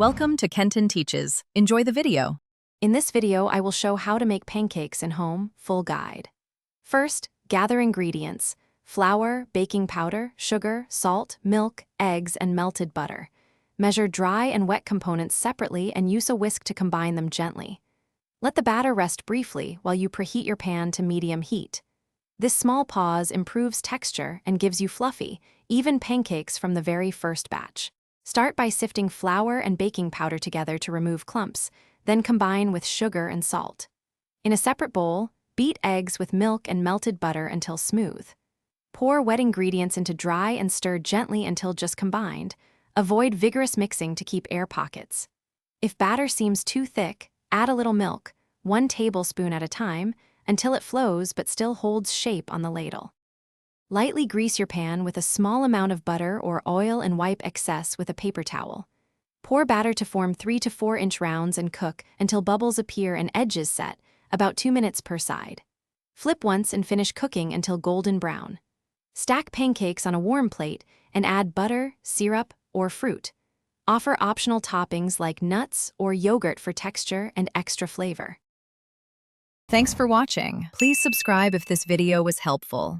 Welcome to Kenton Teaches. Enjoy the video. In this video, I will show how to make pancakes in home, full guide. First, gather ingredients: flour, baking powder, sugar, salt, milk, eggs, and melted butter. Measure dry and wet components separately and use a whisk to combine them gently. Let the batter rest briefly while you preheat your pan to medium heat. This small pause improves texture and gives you fluffy, even pancakes from the very first batch. Start by sifting flour and baking powder together to remove clumps, then combine with sugar and salt. In a separate bowl, beat eggs with milk and melted butter until smooth. Pour wet ingredients into dry and stir gently until just combined. Avoid vigorous mixing to keep air pockets. If batter seems too thick, add a little milk, 1 tablespoon at a time, until it flows but still holds shape on the ladle. Lightly grease your pan with a small amount of butter or oil and wipe excess with a paper towel. Pour batter to form 3 to 4 inch rounds and cook until bubbles appear and edges set, about 2 minutes per side. Flip once and finish cooking until golden brown. Stack pancakes on a warm plate and add butter, syrup, or fruit. Offer optional toppings like nuts or yogurt for texture and extra flavor. Thanks for watching. Please subscribe if this video was helpful.